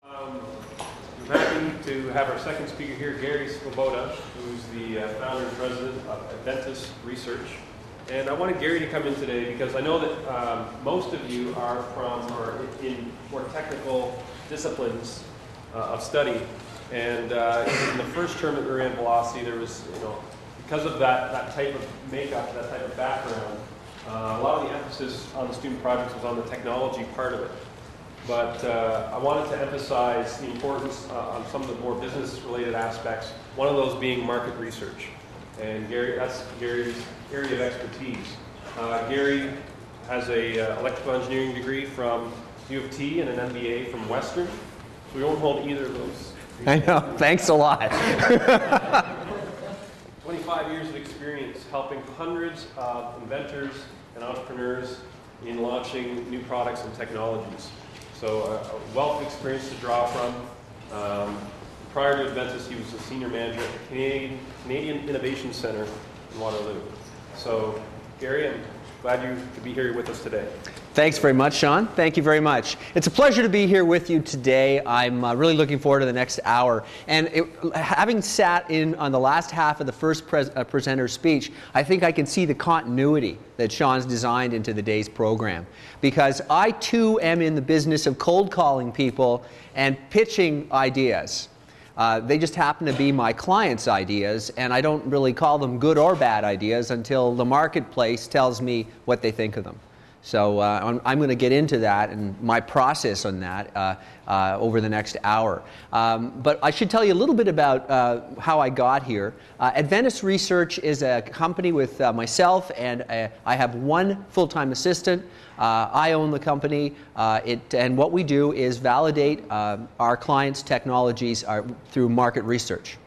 I'm happy to have our second speaker here, Gary Svoboda, who's the founder and president of Adventus Research. And I wanted Gary to come in today because I know that most of you are from or in more technical disciplines of study. And in the first term that we were in Velocity, there was, because of that type of makeup, that type of background, a lot of the emphasis on the student projects was on the technology part of it. But I wanted to emphasize the importance on some of the more business-related aspects, one of those being market research. And that's Gary's area of expertise. Gary has an electrical engineering degree from U of T and an MBA from Western. So we won't hold either of those. I know. Thanks a lot. 25 years of experience helping hundreds of inventors and entrepreneurs in launching new products and technologies. So a wealth of experience to draw from. Prior to Adventus, he was a senior manager at the Canadian Innovation Center in Waterloo. So Gary, I'm glad you could be here with us today. Thanks very much, Sean. Thank you very much. It's a pleasure to be here with you today. I'm really looking forward to the next hour. And having sat in on the last half of the first presenter's speech, I think I can see the continuity that Sean's designed into the day's program. Because I, too, am in the business of cold calling people and pitching ideas. They just happen to be my clients' ideas, and I don't really call them good or bad ideas until the marketplace tells me what they think of them. So I'm going to get into that and my process on that over the next hour. But I should tell you a little bit about how I got here. Adventus Research is a company with myself, and I have one full-time assistant. I own the company, and what we do is validate our clients' technologies through market research.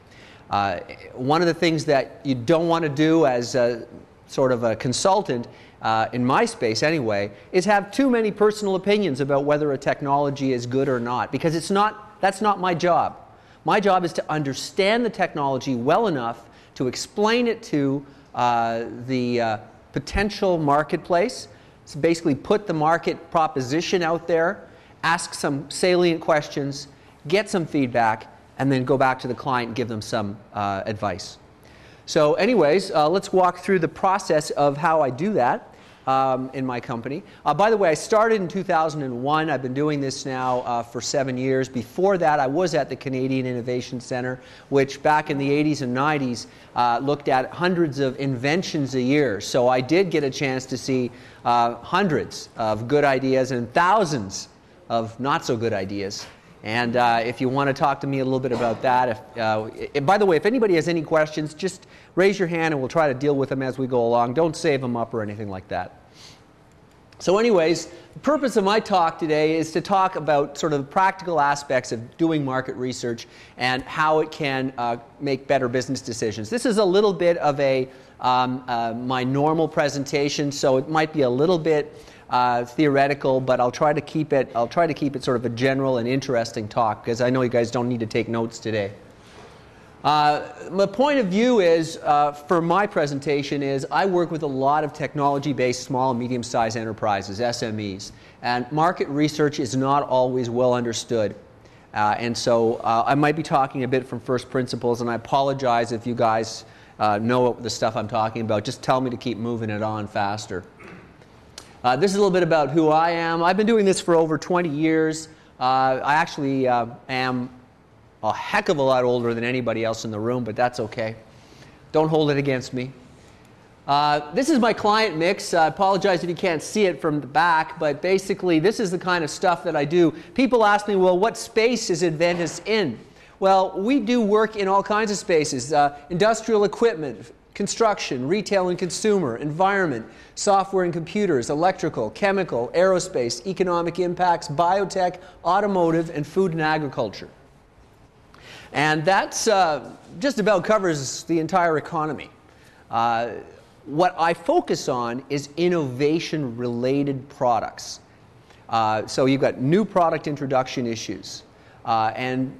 One of the things that you don't want to do as sort of a consultant, in my space anyway, is have too many personal opinions about whether a technology is good or not, because that's not my job. My job is to understand the technology well enough to explain it to the potential marketplace. So basically put the market proposition out there, ask some salient questions, get some feedback, and then go back to the client and give them some advice. So anyways, let's walk through the process of how I do that in my company. By the way, I started in 2001. I've been doing this now for 7 years. Before that, I was at the Canadian Innovation Center, which back in the 80s and 90s looked at hundreds of inventions a year. So I did get a chance to see hundreds of good ideas and thousands of not so good ideas. And if you want to talk to me a little bit about that, by the way, if anybody has any questions, just raise your hand and we'll try to deal with them as we go along. Don't save them up or anything like that. So anyways, the purpose of my talk today is to talk about sort of the practical aspects of doing market research and how it can make better business decisions. This is a little bit of my normal presentation, so it might be a little bit theoretical, but I'll try to keep it sort of a general and interesting talk, because I know you guys don't need to take notes today. My point of view is, for my presentation, is I work with a lot of technology-based small and medium-sized enterprises, SMEs, and market research is not always well understood. And so I might be talking a bit from first principles, and I apologize if you guys know the stuff I'm talking about. Just tell me to keep moving it on faster. This is a little bit about who I am. I've been doing this for over 20 years. I actually am a heck of a lot older than anybody else in the room, but that's okay. Don't hold it against me. This is my client mix. I apologize if you can't see it from the back, but basically this is the kind of stuff that I do. People ask me, well, what space is Adventus in? Well, we do work in all kinds of spaces. Industrial equipment, construction, retail and consumer, environment, software and computers, electrical, chemical, aerospace, economic impacts, biotech, automotive, and food and agriculture. And that's just about covers the entire economy. What I focus on is innovation-related products. So you've got new product introduction issues. And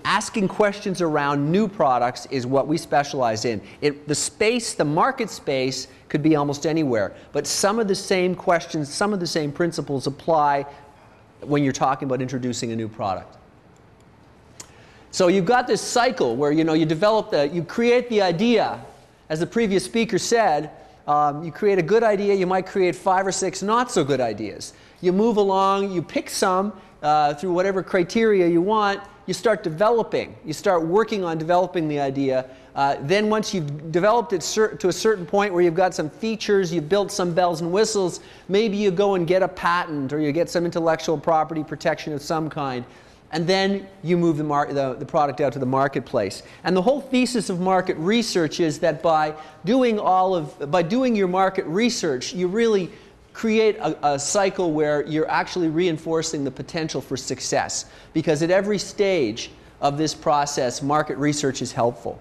asking questions around new products is what we specialize in. The market space could be almost anywhere, but some of the same questions, some of the same principles apply when you're talking about introducing a new product. So you've got this cycle where you create the idea, as the previous speaker said. You create a good idea, you might create 5 or 6 not so good ideas. You move along, you pick some through whatever criteria you want, you start developing. You start working on developing the idea. Then once you've developed it to a certain point where you've got some features, you've built some bells and whistles, maybe you go and get a patent or you get some intellectual property protection of some kind. And then you move the product out to the marketplace. And the whole thesis of market research is that by doing your market research, you really create a cycle where you're actually reinforcing the potential for success. Because at every stage of this process, market research is helpful.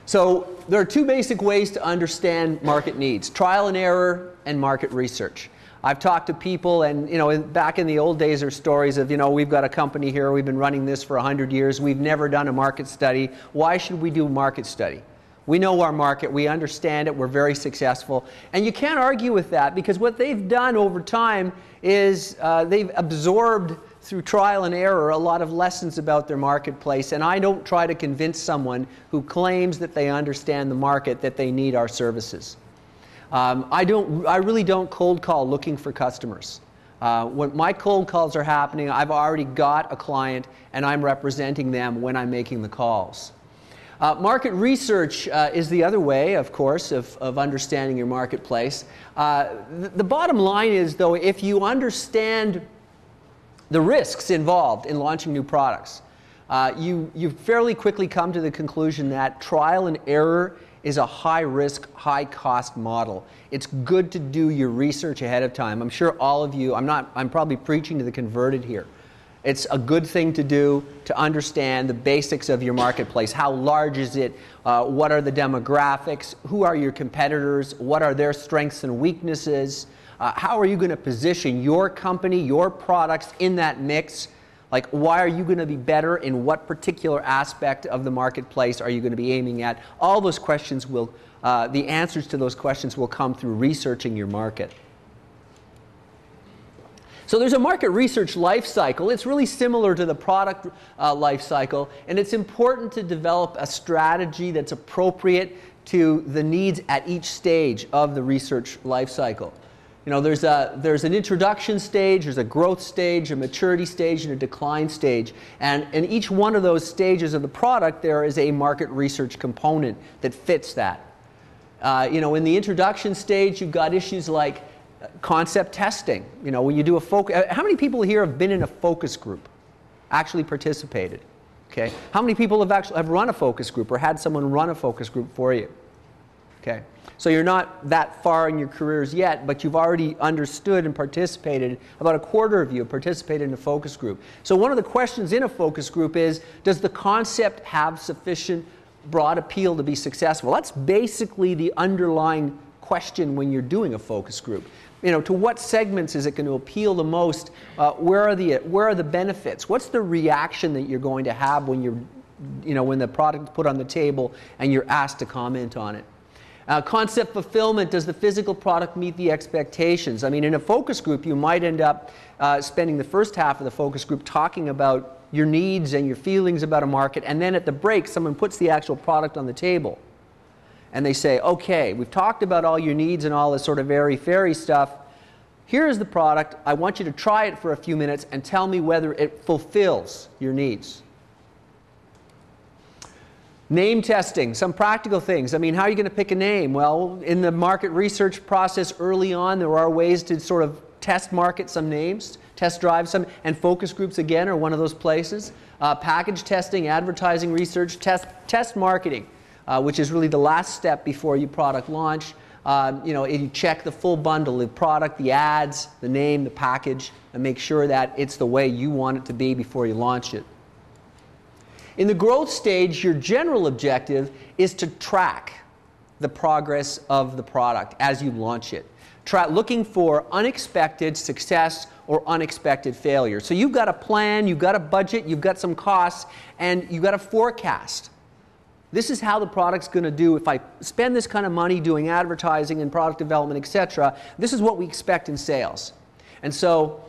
So there are 2 basic ways to understand market needs: trial and error and market research. I've talked to people, and back in the old days, there are stories of, we've got a company here, we've been running this for 100 years, we've never done a market study. Why should we do a market study? We know our market, we understand it, we're very successful. And you can't argue with that, because what they've done over time is they've absorbed through trial and error a lot of lessons about their marketplace. And I don't try to convince someone who claims that they understand the market that they need our services. I really don't cold call looking for customers. When my cold calls are happening, I've already got a client and I'm representing them when I'm making the calls. Market research is the other way, of course, of understanding your marketplace. The bottom line is, though, if you understand the risks involved in launching new products, you fairly quickly come to the conclusion that trial and error is a high-risk, high-cost model. It's good to do your research ahead of time. I'm sure all of you, I'm probably preaching to the converted here. It's a good thing to do to understand the basics of your marketplace. How large is it? What are the demographics? Who are your competitors? What are their strengths and weaknesses? How are you going to position your company, your products in that mix? Like, why are you going to be better in what particular aspect of the marketplace are you going to be aiming at? All those questions the answers to those questions will come through researching your market. So there's a market research life cycle. It's really similar to the product life cycle, and it's important to develop a strategy that's appropriate to the needs at each stage of the research life cycle. There's an introduction stage, there's a growth stage, a maturity stage, and a decline stage. And in each one of those stages of the product, there is a market research component that fits that. In the introduction stage, you've got issues like concept testing. When you do a focus, how many people here have been in a focus group, actually participated? Okay. How many people have run a focus group or had someone run a focus group for you? Okay. So you're not that far in your careers yet, but you've already understood and participated. About a quarter of you have participated in a focus group. So one of the questions in a focus group is, does the concept have sufficient broad appeal to be successful? That's basically the underlying question when you're doing a focus group. To what segments is it going to appeal the most? Where are the benefits? What's the reaction that you're going to have when when the product is put on the table and you're asked to comment on it? Concept fulfillment, does the physical product meet the expectations? In a focus group, you might end up spending the first half of the focus group talking about your needs and your feelings about a market, and then at the break, someone puts the actual product on the table. And they say, okay, we've talked about all your needs and all this sort of airy-fairy stuff. Here's the product. I want you to try it for a few minutes and tell me whether it fulfills your needs. Name testing, some practical things. How are you going to pick a name? Well, in the market research process early on, there are ways to sort of test market some names, test drive some, and focus groups again are one of those places. Package testing, advertising research, test marketing, which is really the last step before you product launch. You check the full bundle, the product, the ads, the name, the package, and make sure that it's the way you want it to be before you launch it. In the growth stage, your general objective is to track the progress of the product as you launch it. Looking for unexpected success or unexpected failure. So you've got a plan, you've got a budget, you've got some costs, and you've got a forecast. This is how the product's going to do. If I spend this kind of money doing advertising and product development, etc., this is what we expect in sales. And so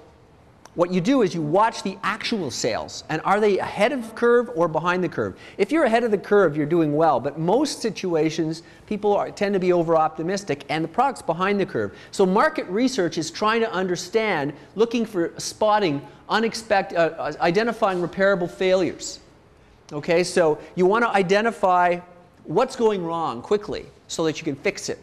what you do is you watch the actual sales, and are they ahead of the curve or behind the curve? If you're ahead of the curve, you're doing well, but most situations, people tend to be over-optimistic, and the product's behind the curve. So market research is trying to understand, looking for, spotting, identifying repairable failures. Okay, so you want to identify what's going wrong quickly so that you can fix it.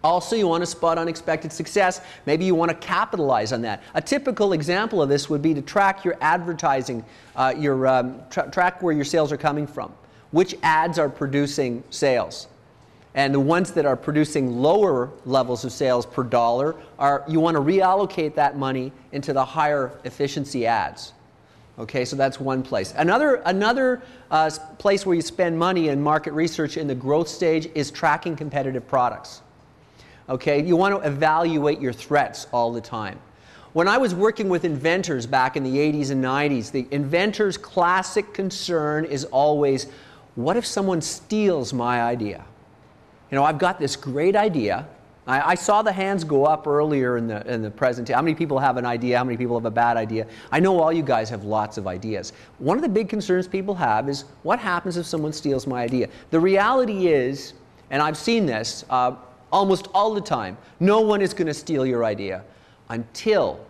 Also, you want to spot unexpected success. Maybe you want to capitalize on that. A typical example of this would be to track your advertising, track where your sales are coming from. Which ads are producing sales? And the ones that are producing lower levels of sales per dollar, you want to reallocate that money into the higher efficiency ads. Okay, so that's one place. Another place where you spend money in market research in the growth stage is tracking competitive products. Okay, you want to evaluate your threats all the time. When I was working with inventors back in the 80s and 90s, the inventor's classic concern is always, what if someone steals my idea? You know, I've got this great idea. I saw the hands go up earlier in the presentation. How many people have an idea? How many people have a bad idea? I know all you guys have lots of ideas. One of the big concerns people have is, what happens if someone steals my idea? The reality is, and I've seen this, almost all the time, no one is going to steal your idea until,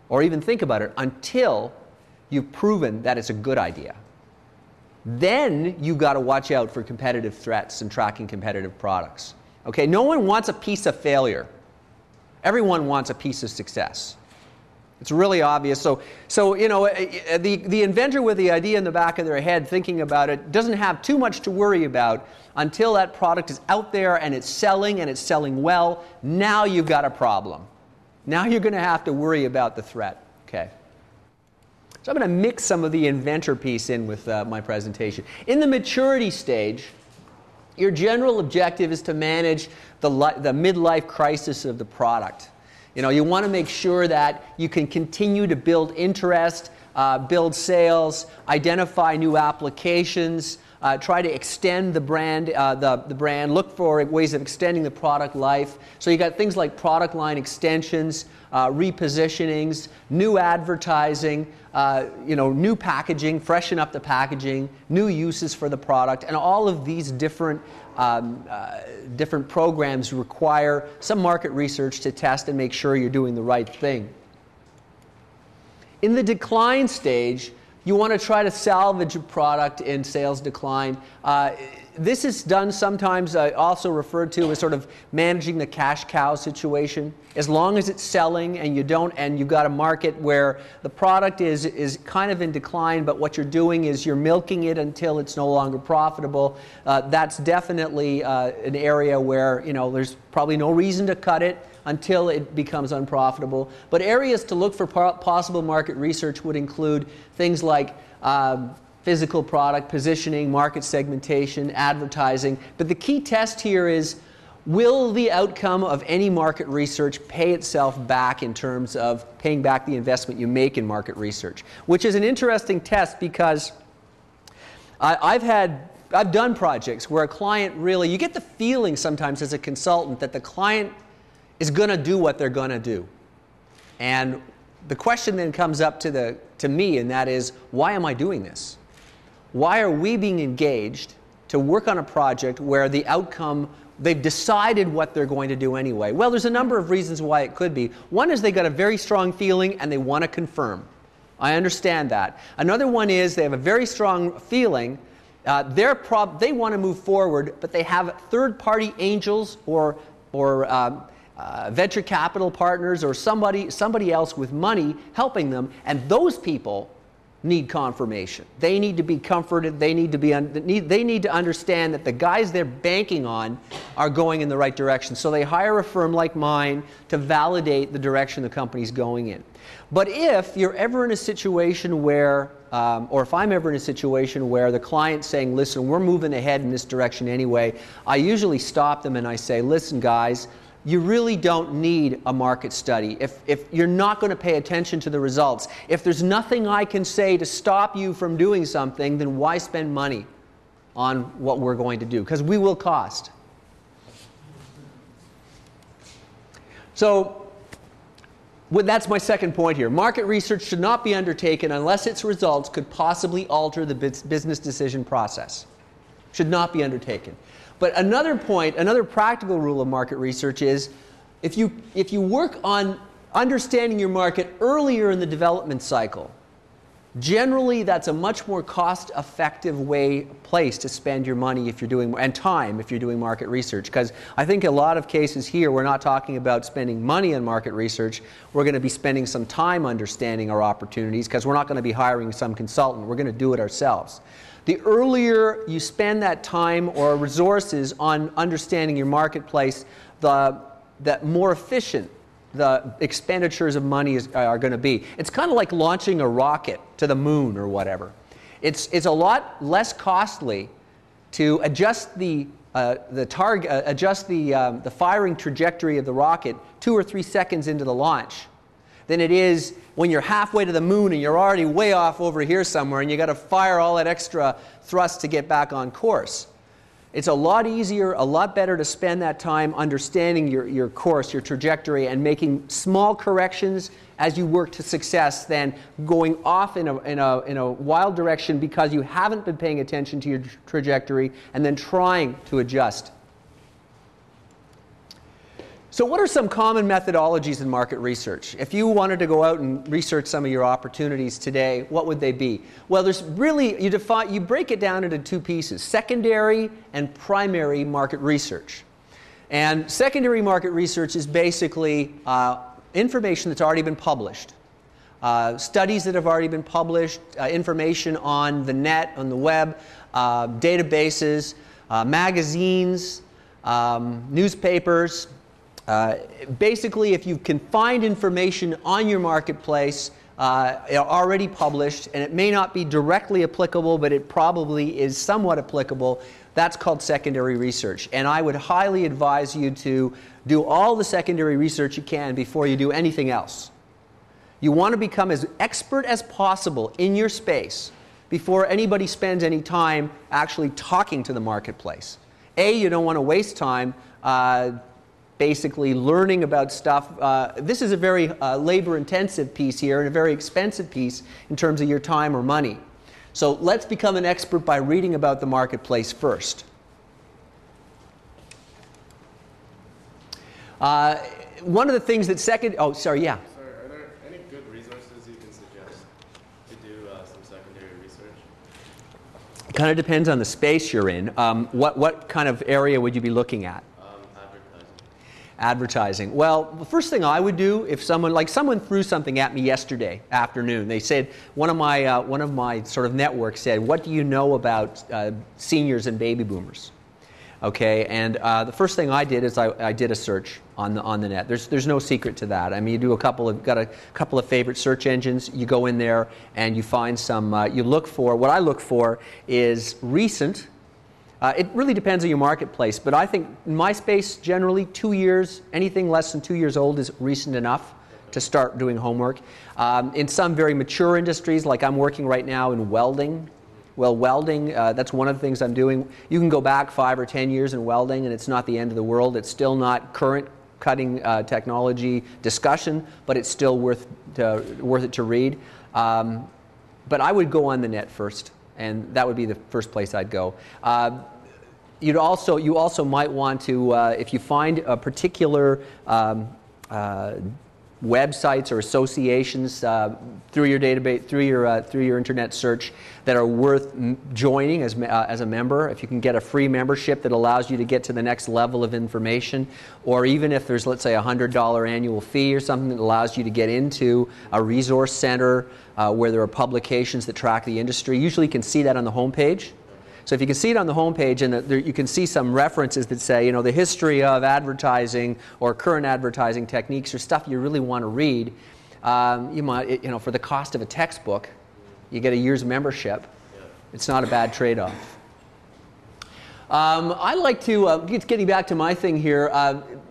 or even think about it, until you've proven that it's a good idea. Then you've got to watch out for competitive threats and tracking competitive products. Okay, no one wants a piece of failure. Everyone wants a piece of success. It's really obvious. So you know, the inventor with the idea in the back of their head thinking about it doesn't have too much to worry about until that product is out there and it's selling well. Now you've got a problem. Now you're going to have to worry about the threat. Okay. So I'm going to mix some of the inventor piece in with my presentation. In the maturity stage, your general objective is to manage the midlife crisis of the product. You know, you want to make sure that you can continue to build interest, build sales, identify new applications, try to extend the brand, look for ways of extending the product life. So you got things like product line extensions, repositionings, new advertising, new packaging, freshen up the packaging, new uses for the product, and all of these different programs require some market research to test and make sure you're doing the right thing. In the decline stage, you want to try to salvage a product in sales decline. This is done sometimes, also referred to as sort of managing the cash cow situation. As long as it's selling and you've got a market where the product is kind of in decline, but what you're doing is you're milking it until it's no longer profitable. That's definitely an area where, you know, there's probably no reason to cut it until it becomes unprofitable. But areas to look for possible market research would include things like physical product positioning, market segmentation, advertising. But the key test here is, will the outcome of any market research pay itself back in terms of paying back the investment you make in market research? Which is an interesting test because I've done projects where a client really, you get the feeling sometimes as a consultant that the client is going to do what they're going to do. And the question then comes up to me, and that is, why am I doing this? Why are we being engaged to work on a project where the outcome, they've decided what they're going to do anyway? Well, there's a number of reasons why it could be. One is they got a very strong feeling and they want to confirm. I understand that. Another one is they have a very strong feeling. They want to move forward, but they have third-party angels or venture capital partners or somebody else with money helping them, and those people need confirmation. They need to be comforted. They need to understand that the guys they're banking on are going in the right direction. So they hire a firm like mine to validate the direction the company's going in. But if you're ever in a situation where, or if I'm ever in a situation where the client's saying, listen, we're moving ahead in this direction anyway, I usually stop them and I say, listen guys, you really don't need a market study. If you're not going to pay attention to the results, if there's nothing I can say to stop you from doing something, then why spend money on what we're going to do? Because we will cost. Well, that's my second point here. Market research should not be undertaken unless its results could possibly alter the business decision process. Should not be undertaken. But another point, another practical rule of market research is if you work on understanding your market earlier in the development cycle, generally that's a much more cost-effective place to spend your money if you're doing, and time if you're doing market research. Because I think a lot of cases here we're not talking about spending money on market research, we're going to be spending some time understanding our opportunities because we're not going to be hiring some consultant, we're going to do it ourselves. The earlier you spend that time or resources on understanding your marketplace, the more efficient the expenditures of money are going to be. It's kind of like launching a rocket to the moon or whatever. It's a lot less costly to adjust the firing trajectory of the rocket 2 or 3 seconds into the launch than it is when you're halfway to the moon and you're already way off over here somewhere and you got to fire all that extra thrust to get back on course. It's a lot easier, a lot better to spend that time understanding your course, your trajectory, and making small corrections as you work to success than going off in a wild direction because you haven't been paying attention to your trajectory and then trying to adjust. So what are some common methodologies in market research? If you wanted to go out and research some of your opportunities today, what would they be? Well, there's really, you break it down into 2 pieces, secondary and primary market research. And secondary market research is basically information that's already been published, studies that have already been published, information on the net, on the web, databases, magazines, newspapers. Basically, if you can find information on your marketplace already published, and it may not be directly applicable, but it probably is somewhat applicable, that's called secondary research. And I would highly advise you to do all the secondary research you can before you do anything else. You want to become as expert as possible in your space before anybody spends any time actually talking to the marketplace. You don't want to waste time basically learning about stuff. This is a very labor-intensive piece here and a very expensive piece in terms of your time or money. So let's become an expert by reading about the marketplace first. One of the things that Sorry, yeah. Sorry, are there any good resources you can suggest to do some secondary research? It kind of depends on the space you're in. What kind of area would you be looking at? Advertising. Well, the first thing I would do if someone threw something at me yesterday afternoon. They said one of my sort of networks said, "What do you know about seniors and baby boomers?" Okay, and the first thing I did is I did a search on the net. There's no secret to that. I mean, you do got a couple of favorite search engines. You go in there and you find some. You look for what I look for is recent. It really depends on your marketplace, but I think in my space, generally 2 years, anything less than 2 years old is recent enough to start doing homework. In some very mature industries, like I'm working right now in welding, well, welding, that's one of the things I'm doing. You can go back 5 or 10 years in welding and it's not the end of the world. It's still not current cutting technology discussion, but it's still worth it to read. But I would go on the net first, and that would be the first place I'd go. You also might want to, if you find a particular websites or associations through your database, through your internet search that are worth joining as a member. If you can get a free membership that allows you to get to the next level of information, or even if there's, let's say, a $100 annual fee or something that allows you to get into a resource center where there are publications that track the industry. Usually you can see that on the homepage. So if you can see it on the homepage, and you can see some references that say, the history of advertising or current advertising techniques or stuff you really want to read, you might, for the cost of a textbook, you get a year's membership. It's not a bad trade-off. I like to, getting back to my thing here,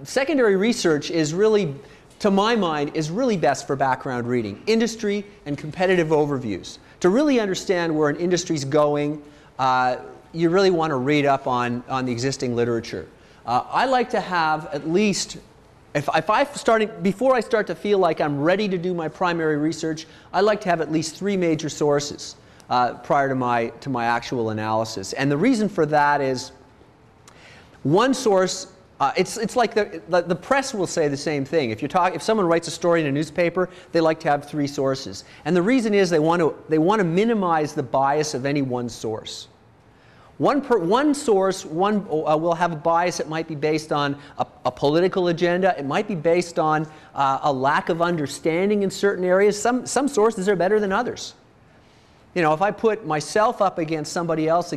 secondary research is really, to my mind, is really best for background reading, industry and competitive overviews. To really understand where an industry's going, you really want to read up on the existing literature. I like to have at least before I start to feel like I'm ready to do my primary research, I like to have at least 3 major sources prior to my actual analysis. And the reason for that is one source. It's like the press will say the same thing. If someone writes a story in a newspaper, they like to have 3 sources. And the reason is they want to minimize the bias of any one source. One source will have a bias that might be based on a political agenda. It might be based on a lack of understanding in certain areas. Some sources are better than others. You know, if I put myself up against somebody else,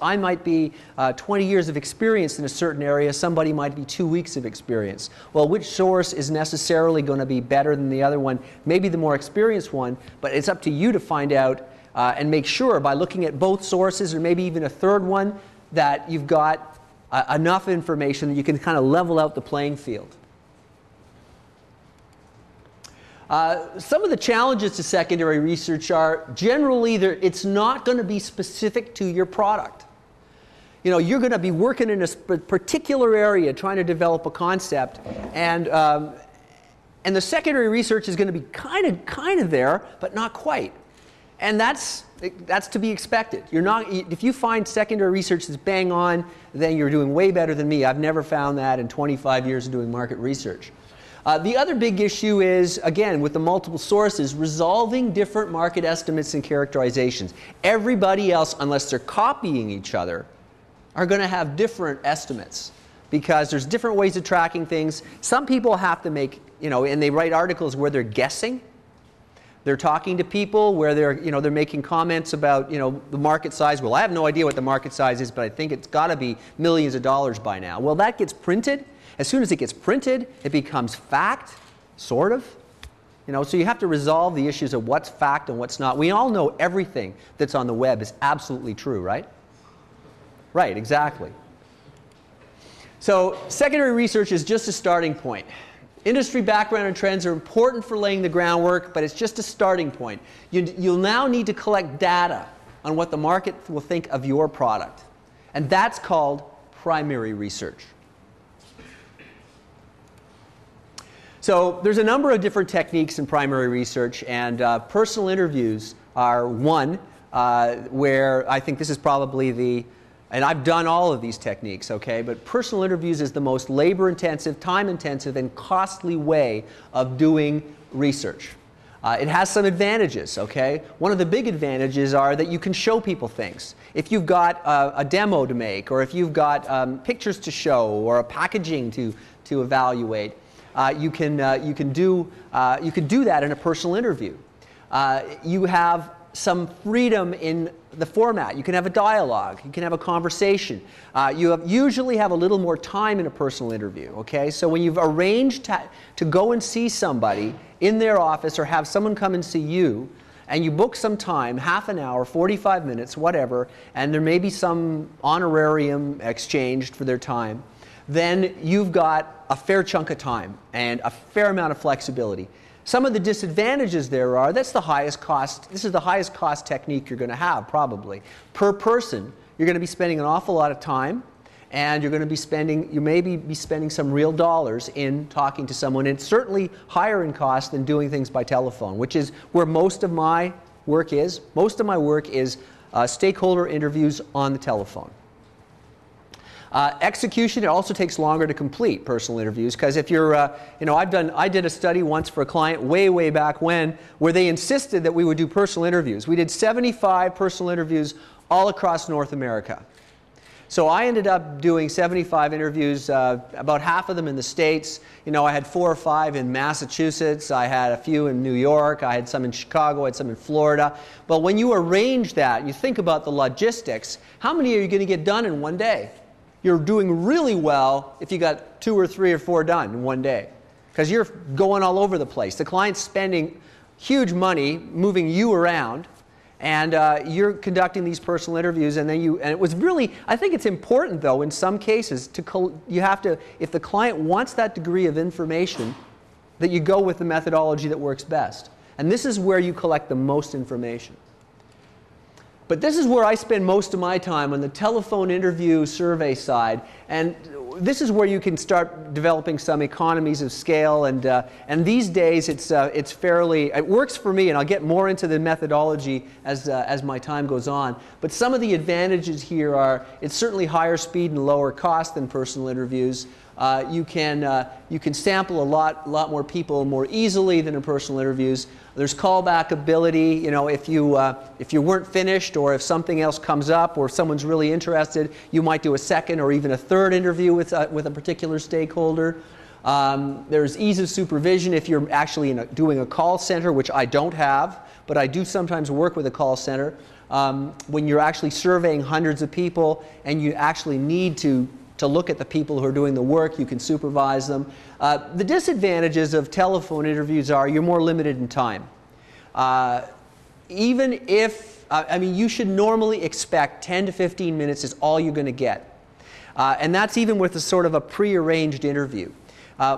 I might be 20 years of experience in a certain area. Somebody might be 2 weeks of experience. Well, which source is necessarily going to be better than the other one? Maybe the more experienced one, but it's up to you to find out and make sure by looking at both sources, or maybe even a third one, that you've got enough information that you can kind of level out the playing field. Some of the challenges to secondary research are generally it's not going to be specific to your product. You know, you're going to be working in a particular area trying to develop a concept, and the secondary research is going to be kind of there, but not quite. And that's to be expected. If you find secondary research that's bang on, then you're doing way better than me. I've never found that in 25 years of doing market research. The other big issue is, again, with the multiple sources, resolving different market estimates and characterizations. Everybody else, unless they're copying each other, are going to have different estimates because there's different ways of tracking things. Some people have to make, and they write articles where they're guessing. They're talking to people where they're making comments about, the market size. Well, I have no idea what the market size is, but I think it's got to be millions of dollars by now. Well, that gets printed. As soon as it gets printed, it becomes fact, sort of. So you have to resolve the issues of what's fact and what's not. We all know everything that's on the web is absolutely true, right? Right, exactly. So secondary research is just a starting point. Industry background and trends are important for laying the groundwork, but it's just a starting point. You'll now need to collect data on what the market will think of your product. And that's called primary research. So there's a number of different techniques in primary research, and personal interviews are one where I think this is probably and I've done all of these techniques, okay, but personal interviews is the most labor-intensive, time-intensive, and costly way of doing research. It has some advantages, okay? One of the big advantages are that you can show people things. If you've got a demo to make, or if you've got pictures to show, or a packaging to evaluate, you can do that in a personal interview. You have some freedom in the format. You can have a dialogue. You can have a conversation. You usually have a little more time in a personal interview. Okay, so when you've arranged to go and see somebody in their office or have someone come and see you, and you book some time, half an hour, 45 minutes, whatever, and there may be some honorarium exchanged for their time, then you've got a fair chunk of time and a fair amount of flexibility. Some of the disadvantages there are, this is the highest cost technique you're going to have probably. Per person, you're going to be spending an awful lot of time, and you may be spending some real dollars in talking to someone. And it's certainly higher in cost than doing things by telephone, which is where most of my work is. Most of my work is stakeholder interviews on the telephone. Execution, it also takes longer to complete personal interviews, because if you're, I did a study once for a client way back when, where they insisted that we would do personal interviews. We did 75 personal interviews all across North America. So I ended up doing 75 interviews, about half of them in the States. I had 4 or 5 in Massachusetts, I had a few in New York, I had some in Chicago, I had some in Florida. But when you arrange that, you think about the logistics, how many are you going to get done in one day? You're doing really well if you got 2 or 3 or 4 done in one day, because you're going all over the place. The client's spending huge money moving you around, and you're conducting these personal interviews, and it was really, I think it's important though in some cases if the client wants that degree of information, that you go with the methodology that works best. And this is where you collect the most information. But this is where I spend most of my time, on the telephone interview survey side. And this is where you can start developing some economies of scale, and these days it's fairly, it works for me, and I'll get more into the methodology as my time goes on. But some of the advantages here are it's certainly higher speed and lower cost than personal interviews. You can sample a lot more people more easily than in personal interviews. There's callback ability. You know, if you weren't finished, or if something else comes up, or if someone's really interested, you might do a second or even a third interview with a particular stakeholder. There's ease of supervision if you're actually doing a call center, which I don't have, but I do sometimes work with a call center. When you're actually surveying hundreds of people and you actually need to look at the people who are doing the work, you can supervise them. The disadvantages of telephone interviews are you're more limited in time. Even if, I mean, you should normally expect 10 to 15 minutes is all you're going to get. And that's even with a sort of a pre-arranged interview.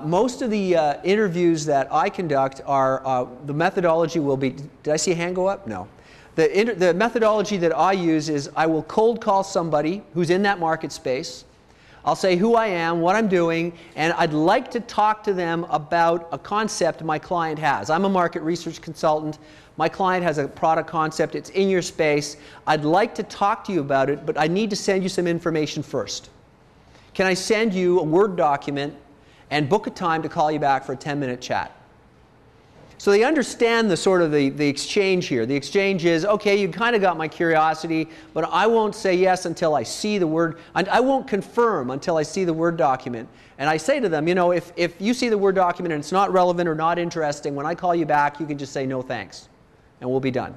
Most of the interviews that I conduct are, the methodology will be, did I see a hand go up? No. The methodology that I use is I will cold call somebody who's in that market space. I'll say who I am, what I'm doing, and I'd like to talk to them about a concept my client has. I'm a market research consultant. My client has a product concept. It's in your space. I'd like to talk to you about it, but I need to send you some information first. Can I send you a Word document and book a time to call you back for a 10-minute chat? So they understand the sort of the exchange here. The exchange is, okay, you kind of got my curiosity, but I won't say yes until I see the Word, and I won't confirm until I see the Word document. And I say to them, you know, if you see the Word document and it's not relevant or not interesting, when I call you back, you can just say no thanks, and we'll be done.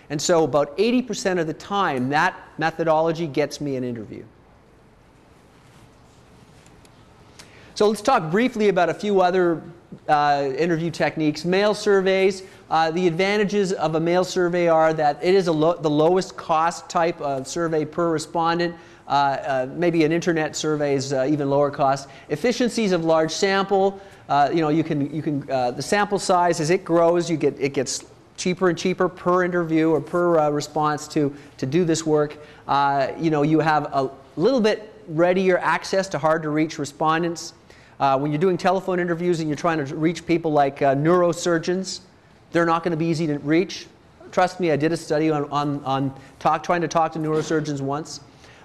And so about 80% of the time, that methodology gets me an interview. So let's talk briefly about a few other interview techniques. Mail surveys. The advantages of a mail survey are that it is the lowest cost type of survey per respondent. Maybe an internet survey is even lower cost. Efficiencies of large sample. You know, you can the sample size as it grows, it gets cheaper and cheaper per interview or per response to do this work. You know, you have a little bit readier access to hard to reach respondents. When you're doing telephone interviews and you're trying to reach people like neurosurgeons, they're not going to be easy to reach. Trust me, I did a study on trying to talk to neurosurgeons once.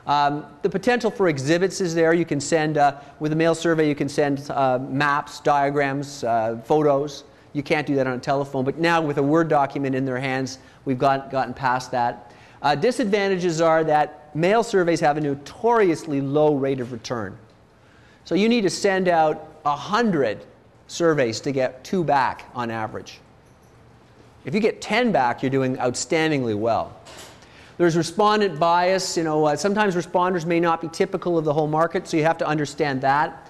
The potential for exhibits is there. You can send, with a mail survey, you can send maps, diagrams, photos. You can't do that on a telephone. But now with a Word document in their hands, we've gotten past that. Disadvantages are that mail surveys have a notoriously low rate of return. So you need to send out 100 surveys to get 2 back on average. If you get 10 back, you're doing outstandingly well. There's respondent bias. You know, sometimes responders may not be typical of the whole market, so you have to understand that.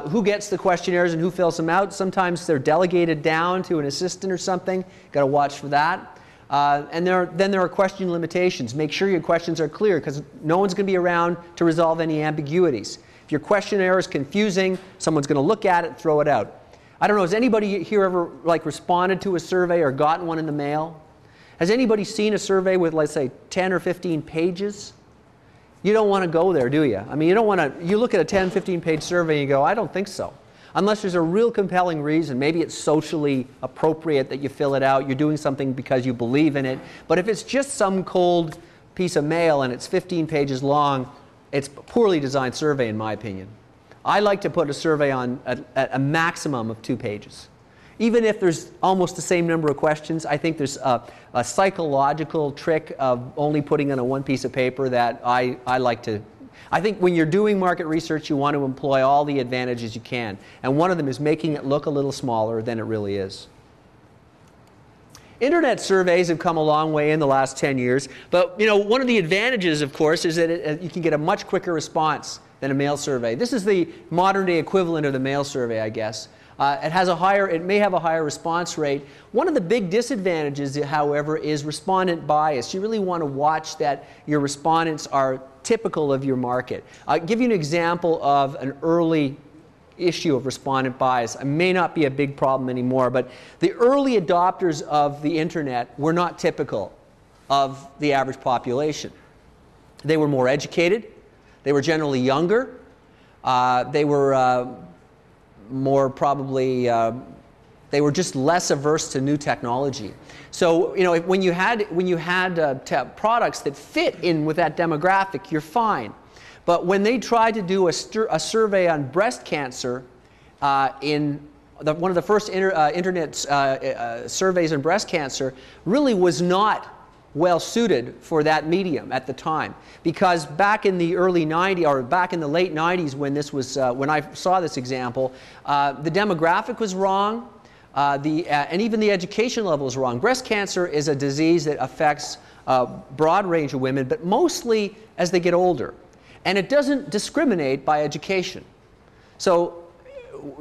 Who gets the questionnaires and who fills them out? Sometimes they're delegated down to an assistant or something. Got to watch for that. And then there are question limitations. Make sure your questions are clear, because no one's going to be around to resolve any ambiguities. If your questionnaire is confusing, someone's going to look at it and throw it out. I don't know, has anybody here ever responded to a survey or gotten one in the mail? Has anybody seen a survey with, let's say, 10 or 15 pages? You don't want to go there, do you? I mean, you look at a 10, 15-page survey and you go, I don't think so. Unless there's a real compelling reason. Maybe it's socially appropriate that you fill it out. You're doing something because you believe in it. But if it's just some cold piece of mail and it's 15 pages long, it's a poorly designed survey, in my opinion. I like to put a survey on at a maximum of 2 pages. Even if there's almost the same number of questions, I think there's a psychological trick of only putting on a 1 piece of paper that I like to. I think when you're doing market research, you want to employ all the advantages you can. And one of them is making it look a little smaller than it really is. Internet surveys have come a long way in the last 10 years, but one of the advantages, of course, is that you can get a much quicker response than a mail survey. This is the modern-day equivalent of the mail survey, I guess. It may have a higher response rate. One of the big disadvantages, however, is respondent bias. You really want to watch that your respondents are typical of your market. I'll give you an example of an early issue of respondent bias. It may not be a big problem anymore, but the early adopters of the internet were not typical of the average population. They were more educated. They were generally younger. They were more probably, they were just less averse to new technology. So, you know, when you had products that fit in with that demographic, you're fine. But when they tried to do a survey on breast cancer, one of the first internet surveys on breast cancer really was not well suited for that medium at the time, because back in the early 90s, or back in the late 90s, when this was when I saw this example, the demographic was wrong, and even the education level is wrong. Breast cancer is a disease that affects a broad range of women, but mostly as they get older, and it doesn't discriminate by education. So,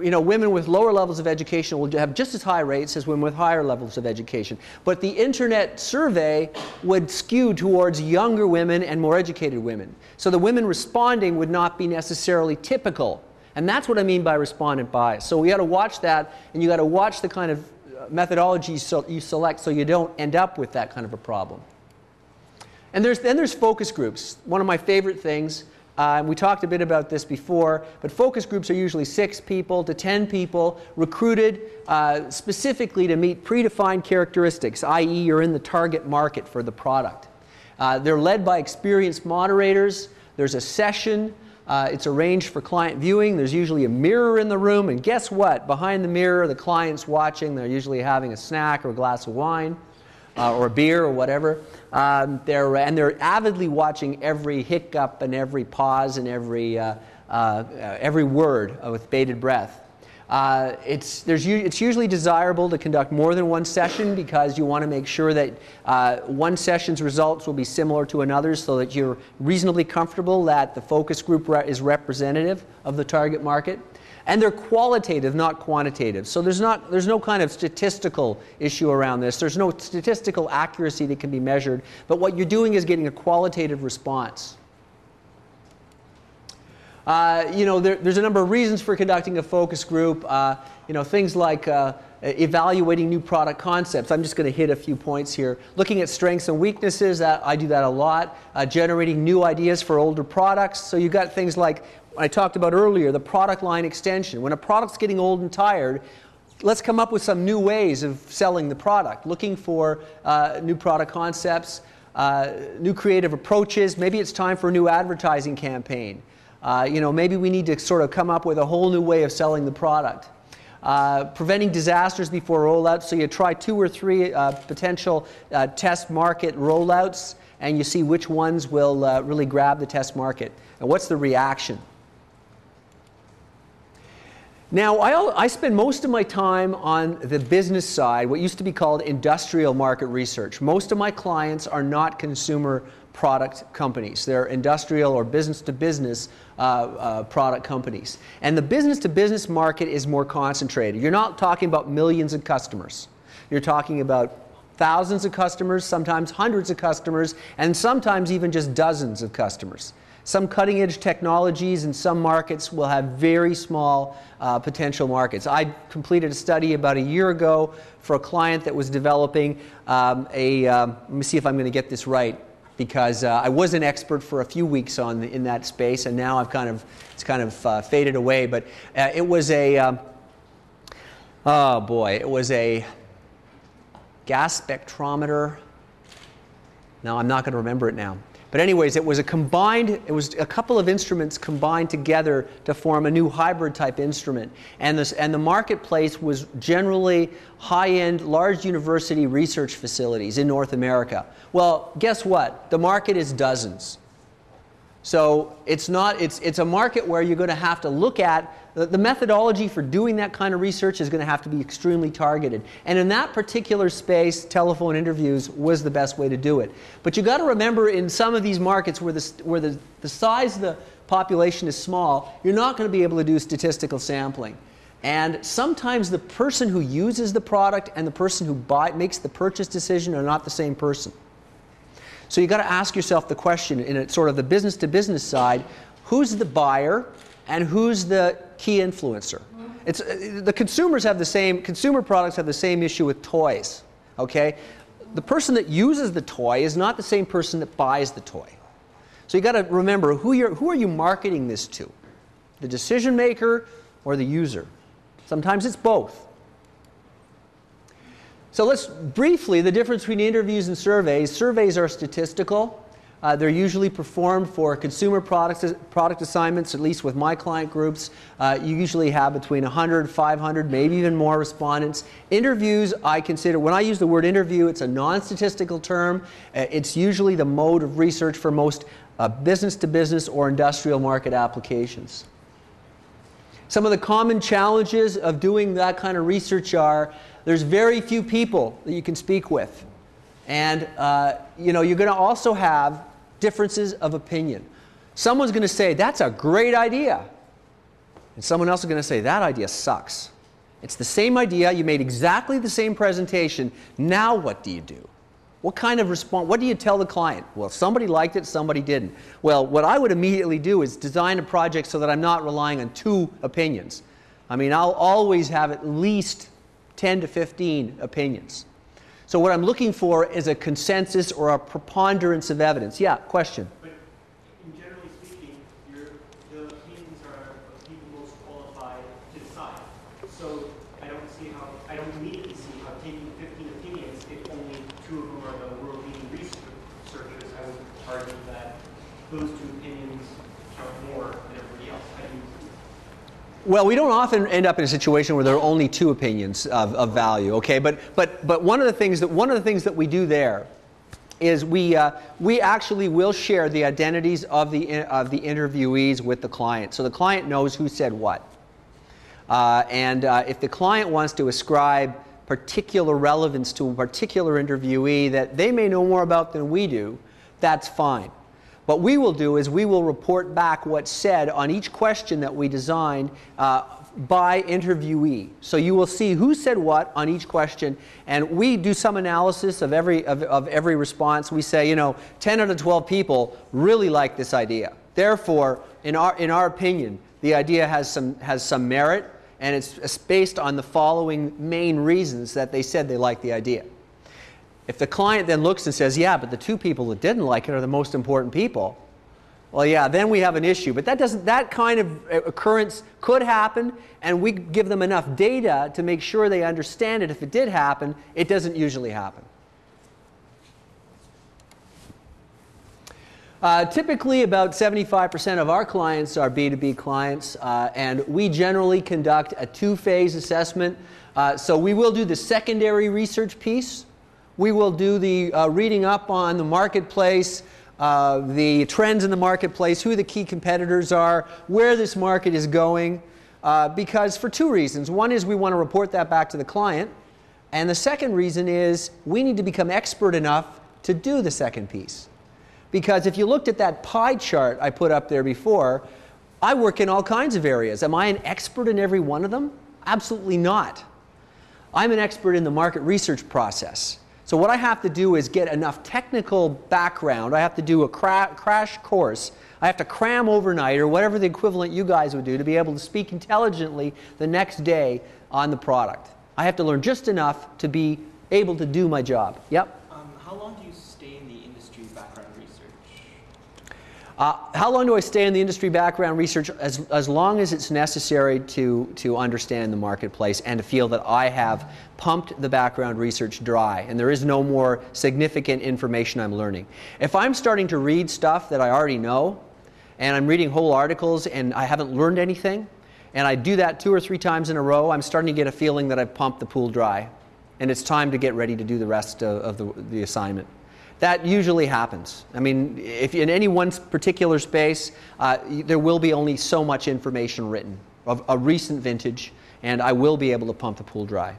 you know, women with lower levels of education will have just as high rates as women with higher levels of education. But the internet survey would skew towards younger women and more educated women. So the women responding would not be necessarily typical. And that's what I mean by respondent bias. So we got to watch that, and you got to watch the kind of methodology you select so you don't end up with that kind of a problem. And then there's focus groups, one of my favorite things. We talked a bit about this before, but focus groups are usually 6 people to 10 people recruited specifically to meet predefined characteristics, i.e. you're in the target market for the product. They're led by experienced moderators. There's a session. It's arranged for client viewing. There's usually a mirror in the room, and guess what? Behind the mirror, the client's watching. They're usually having a snack or a glass of wine. Or a beer or whatever, they're avidly watching every hiccup and every pause and every word with bated breath. It's usually desirable to conduct more than one session, because you want to make sure that one session's results will be similar to another's, so that you're reasonably comfortable that the focus group is representative of the target market. And they're qualitative, not quantitative. So there's no kind of statistical issue around this. There's no statistical accuracy that can be measured. But what you're doing is getting a qualitative response. You know, there's a number of reasons for conducting a focus group. You know, things like evaluating new product concepts. I'm just going to hit a few points here. Looking at strengths and weaknesses. I do that a lot. Generating new ideas for older products. So you've got things like I talked about earlier, the product line extension. When a product's getting old and tired, let's come up with some new ways of selling the product. Looking for new product concepts, new creative approaches. Maybe it's time for a new advertising campaign. You know, maybe we need to sort of come up with a whole new way of selling the product. Preventing disasters before rollout. So you try 2 or 3 potential test market rollouts, and you see which ones will really grab the test market. And what's the reaction? Now, I spend most of my time on the business side, what used to be called industrial market research. Most of my clients are not consumer product companies. They're industrial or business-to-business product companies. And the business-to-business market is more concentrated. You're not talking about millions of customers. You're talking about thousands of customers, sometimes hundreds of customers, and sometimes even just dozens of customers. Some cutting-edge technologies in some markets will have very small potential markets. I completed a study about a year ago for a client that was developing let me see if I'm going to get this right, because I was an expert for a few weeks in that space, and now it's kind of faded away. But it was it was a gas spectrometer. No, I'm not going to remember it now. But anyways, it was a couple of instruments combined together to form a new hybrid type instrument. And the marketplace was generally high-end, large university research facilities in North America. Well, guess what? The market is dozens. So it's a market where you're going to have to look at the methodology for doing that kind of research is going to have to be extremely targeted. And in that particular space, telephone interviews was the best way to do it. But you got to remember, in some of these markets where the size of the population is small, you're not going to be able to do statistical sampling. And sometimes the person who uses the product and the person who makes the purchase decision are not the same person. So you got to ask yourself the question, in a sort of the business-to-business side, who's the buyer and who's the key influencer? The consumers have the same, consumer products have the same issue with toys, okay? The person that uses the toy is not the same person that buys the toy. So you got to remember, who are you marketing this to? the decision maker or the user. Sometimes it's both. So let's briefly, the difference between interviews and surveys. Surveys are statistical. They're usually performed for consumer product assignments, at least with my client groups. You usually have between 100, 500, maybe even more respondents. Interviews, I consider, when I use the word interview, it's a non-statistical term. It's usually the mode of research for most business-to-business or industrial market applications. Some of the common challenges of doing that kind of research are there's very few people that you can speak with. And you're going to also have differences of opinion. Someone's going to say, that's a great idea. And someone else is going to say, that idea sucks. It's the same idea. You made exactly the same presentation. Now what do you do? What kind of response? What do you tell the client? Well, somebody liked it, somebody didn't. Well, what I would immediately do is design a project so that I'm not relying on two opinions. I mean, I'll always have at least 10 to 15 opinions. So what I'm looking for is a consensus or a preponderance of evidence. Yeah, question? But in generally speaking, the opinions are of people most qualified to decide. So I don't immediately see how taking 15 opinions, if only 2 of them are the world-leading researchers, I would argue that those 2 opinions are more than everybody else. Well, we don't often end up in a situation where there are only 2 opinions of value, okay? But one of the things that we do there is we actually will share the identities of the interviewees with the client, so the client knows who said what. If the client wants to ascribe particular relevance to a particular interviewee that they may know more about than we do, that's fine. What we will do is we will report back what's said on each question that we designed by interviewee. So you will see who said what on each question, and we do some analysis of every response. We say, 10 out of 12 people really like this idea. Therefore, in our opinion, the idea has some merit, and it's based on the following main reasons that they said they liked the idea. If the client then looks and says, yeah, but the 2 people that didn't like it are the most important people, well, yeah, then we have an issue. But that kind of occurrence could happen, and we give them enough data to make sure they understand it. If it did happen, it doesn't usually happen. Typically, about 75% of our clients are B2B clients, and we generally conduct a 2-phase assessment. So we will do the secondary research piece. We will do the reading up on the marketplace, the trends in the marketplace, who the key competitors are, where this market is going, because for 2 reasons. One is we want to report that back to the client, and the second reason is we need to become expert enough to do the second piece. Because if you looked at that pie chart I put up there before, I work in all kinds of areas. Am I an expert in every one of them? Absolutely not. I'm an expert in the market research process. So what I have to do is get enough technical background. I have to do a crash course. I have to cram overnight or whatever the equivalent you guys would do to be able to speak intelligently the next day on the product. I have to learn just enough to be able to do my job. Yep? How long do you stay in the industry background research? How long do I stay in the industry background research? As long as it's necessary to understand the marketplace and to feel that I have pumped the background research dry and there is no more significant information I'm learning. If I'm starting to read stuff that I already know and I'm reading whole articles and I haven't learned anything, and I do that 2 or 3 times in a row, I'm starting to get a feeling that I've pumped the pool dry and it's time to get ready to do the rest of the assignment. That usually happens. I mean, if in any one particular space, there will be only so much information written of a recent vintage, and I will be able to pump the pool dry.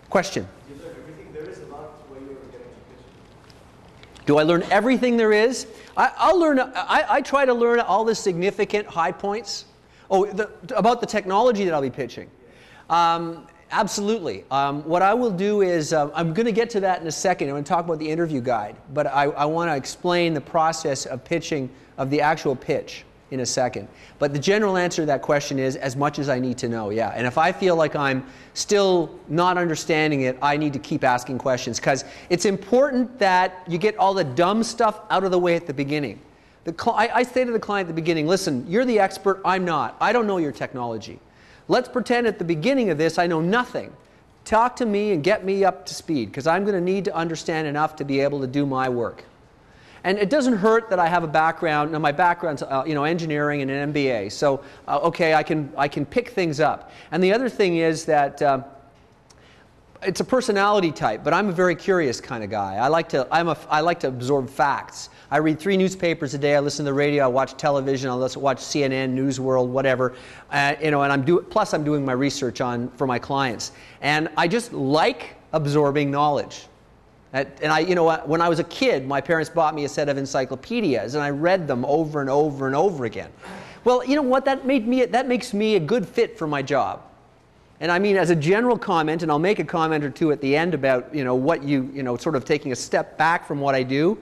Question? You learn everything there is about what you were getting to pitch. Do I learn everything there is? I try to learn all the significant high points. About the technology that I'll be pitching. Absolutely. What I will do is, I'm going to get to that in a second. I'm going to talk about the interview guide, but I want to explain the process of pitching, of the actual pitch in a second. But the general answer to that question is as much as I need to know, yeah. And if I feel like I'm still not understanding it, I need to keep asking questions, because it's important that you get all the dumb stuff out of the way at the beginning. I say to the client at the beginning, listen, you're the expert, I'm not. I don't know your technology. Let's pretend at the beginning of this I know nothing. Talk to me and get me up to speed, because I'm going to need to understand enough to be able to do my work. And it doesn't hurt that I have a background. Now my background's engineering and an MBA, so okay, I can pick things up. And the other thing is that it's a personality type, but I'm a very curious kind of guy. I like to absorb facts. I read 3 newspapers a day. I listen to the radio. I watch television. I watch CNN, News World, whatever. And plus I'm doing my research for my clients. And I just like absorbing knowledge. When I was a kid, my parents bought me a set of encyclopedias, and I read them over and over and over again. Well, you know what? That makes me a good fit for my job. And I mean, as a general comment, and I'll make a comment or two at the end about sort of taking a step back from what I do.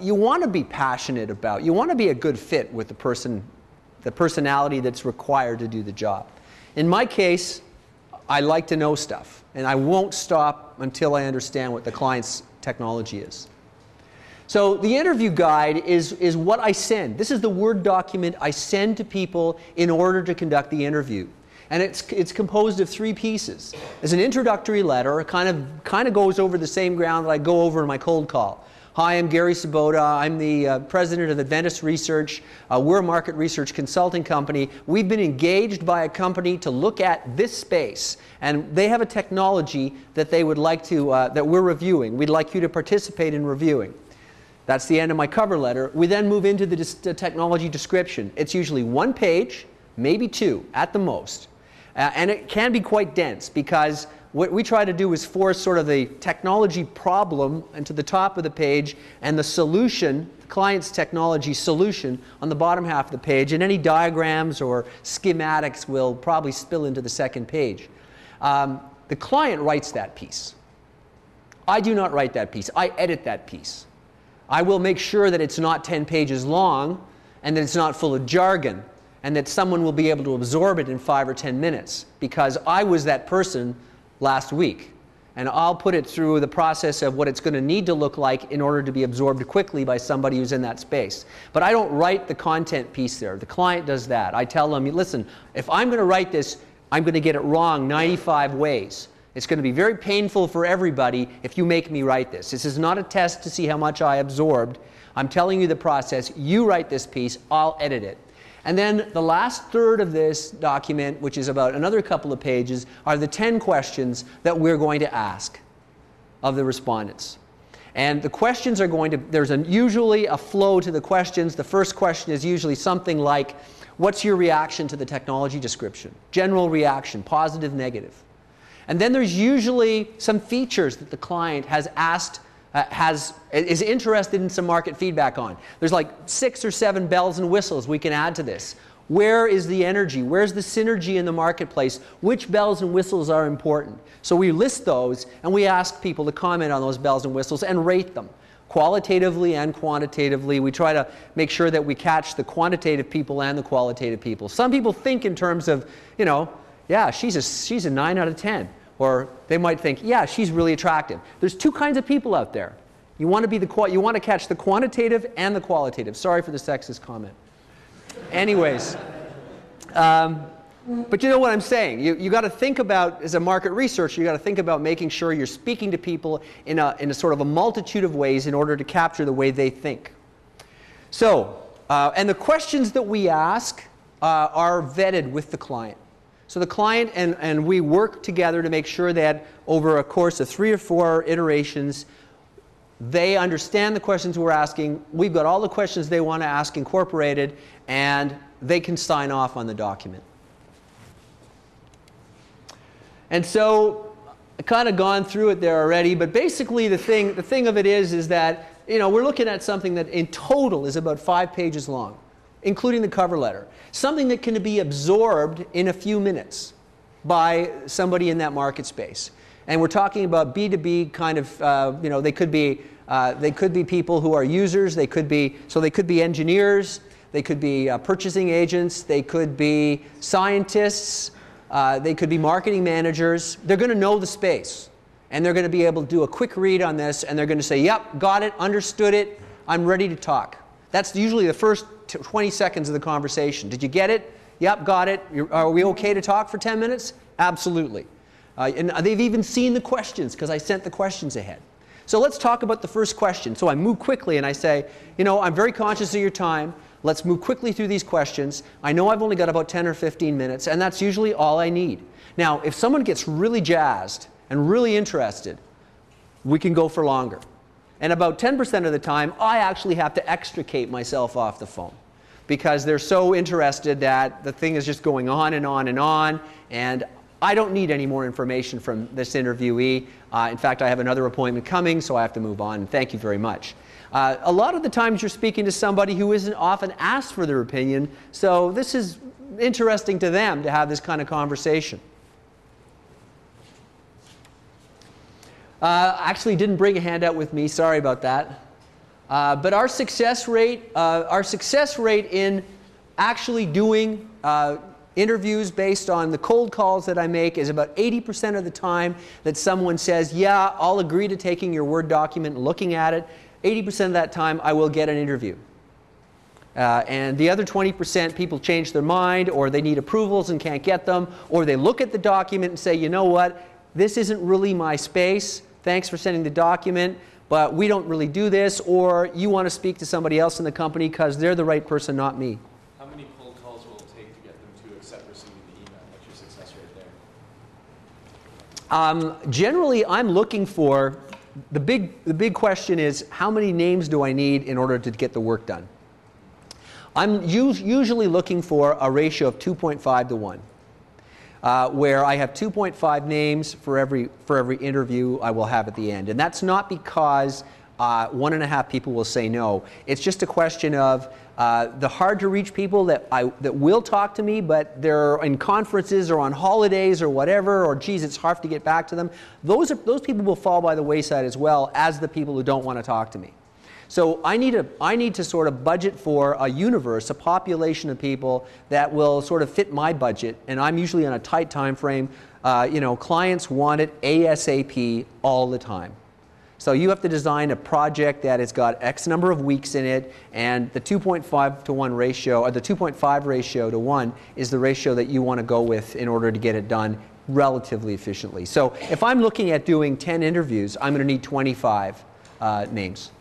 You want to be passionate about. You want to be a good fit with the personality that's required to do the job. In my case, I like to know stuff, and I won't stop until I understand what the client's technology is. So the interview guide is what I send. This is the Word document I send to people in order to conduct the interview. And it's composed of 3 pieces. There's an introductory letter. It kind of goes over the same ground that I go over in my cold call. Hi, I'm Gary Svoboda. I'm the president of Adventist Research. We're a market research consulting company. We've been engaged by a company to look at this space, and they have a technology that they would like to that we're reviewing. We'd like you to participate in reviewing. That's the end of my cover letter. We then move into the technology description. It's usually 1 page, maybe 2 at the most, and it can be quite dense because what we try to do is force sort of the technology problem into the top of the page and the solution, the client's technology solution, on the bottom half of the page, and any diagrams or schematics will probably spill into the second page. The client writes that piece. I do not write that piece. I edit that piece. I will make sure that it's not 10 pages long and that it's not full of jargon and that someone will be able to absorb it in 5 or 10 minutes, because I was that person last week, and I'll put it through the process of what it's going to need to look like in order to be absorbed quickly by somebody who's in that space. But I don't write the content piece there. The client does that. I tell them, listen, if I'm going to write this, I'm going to get it wrong 95 ways. It's going to be very painful for everybody if you make me write this. This is not a test to see how much I absorbed. I'm telling you the process. You write this piece, I'll edit it. And then the last third of this document, which is about another couple of pages, are the 10 questions that we're going to ask of the respondents. And the questions are there's usually a flow to the questions. The first question is usually something like, what's your reaction to the technology description? General reaction, positive, negative. And then there's usually some features that the client has asked is interested in some market feedback on. There's like 6 or 7 bells and whistles we can add to this. Where is the energy? Where's the synergy in the marketplace? Which bells and whistles are important? So we list those, and we ask people to comment on those bells and whistles and rate them. Qualitatively and quantitatively. We try to make sure that we catch the quantitative people and the qualitative people. Some people think in terms of, yeah, she's a 9 out of 10. Or they might think, yeah, she's really attractive. There's 2 kinds of people out there. You want to catch the quantitative and the qualitative. Sorry for the sexist comment. Anyways, but you know what I'm saying. You got to think about, as a market researcher, you got to think about making sure you're speaking to people in a sort of a multitude of ways in order to capture the way they think. So, and the questions that we ask are vetted with the client. So the client and we work together to make sure that over a course of 3 or 4 iterations, they understand the questions we're asking. We've got all the questions they want to ask incorporated, and they can sign off on the document. And so I've kind of gone through it there already, but basically the thing of it is that we're looking at something that in total is about 5 pages long, including the cover letter. Something that can be absorbed in a few minutes by somebody in that market space. And we're talking about B2B kind of, they could be people who are users, they could be engineers, they could be purchasing agents, they could be scientists, they could be marketing managers. They're going to know the space, and they're going to be able to do a quick read on this, and they're going to say, yep, got it, understood it, I'm ready to talk. That's usually the first 20 seconds of the conversation. Did you get it? Yep, got it. Are we okay to talk for 10 minutes? Absolutely. And they've even seen the questions because I sent the questions ahead. So let's talk about the first question. So I move quickly and I say, you know, I'm very conscious of your time. Let's move quickly through these questions. I know I've only got about 10 or 15 minutes, and that's usually all I need. Now, if someone gets really jazzed and really interested, we can go for longer. And about 10% of the time, I actually have to extricate myself off the phone because they're so interested that the thing is just going on and on and on, and I don't need any more information from this interviewee. In fact, I have another appointment coming, so I have to move on. Thank you very much. A lot of the times you're speaking to somebody who isn't often asked for their opinion, so this is interesting to them to have this kind of conversation. Actually didn't bring a handout with me, sorry about that. But our success rate in actually doing interviews based on the cold calls that I make is about 80% of the time that someone says, yeah, I'll agree to taking your Word document and looking at it. 80% of that time I will get an interview. And the other 20%, people change their mind, or they need approvals and can't get them, or they look at the document and say, you know what, this isn't really my space. Thanks for sending the document, but we don't really do this, or you want to speak to somebody else in the company because they're the right person, not me. How many cold calls will it take to get them to accept receiving the email? What's your success rate there? Generally, I'm looking for, the big question is, how many names do I need in order to get the work done? I'm usually looking for a ratio of 2.5 to 1. Where I have 2.5 names for every interview I will have at the end. And that's not because 1.5 people will say no. It's just a question of the hard-to-reach people that will talk to me, but they're in conferences or on holidays or whatever, or geez, it's hard to get back to them. Those people will fall by the wayside as well as the people who don't want to talk to me. So I need to sort of budget for a universe, a population of people that will sort of fit my budget, and I'm usually on a tight time frame. Clients want it ASAP all the time. So you have to design a project that has got X number of weeks in it, and the 2.5 to 1 ratio, or the 2.5 ratio to 1 is the ratio that you want to go with in order to get it done relatively efficiently. So if I'm looking at doing 10 interviews, I'm going to need 25 names.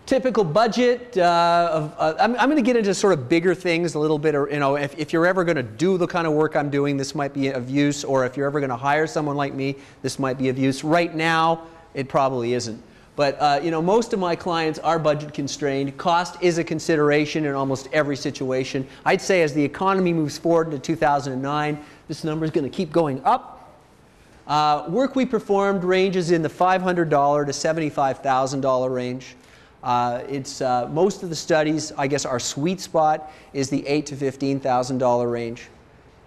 Typical budget I'm going to get into sort of bigger things a little bit. If you're ever going to do the kind of work I'm doing, this might be of use. Or if you're ever going to hire someone like me, this might be of use. Right now, it probably isn't. But most of my clients are budget constrained. Cost is a consideration in almost every situation. I'd say as the economy moves forward into 2009, this number is going to keep going up. Work we performed ranges in the $500 to $75,000 range. Most of the studies, I guess our sweet spot is the $8,000 to $15,000 range.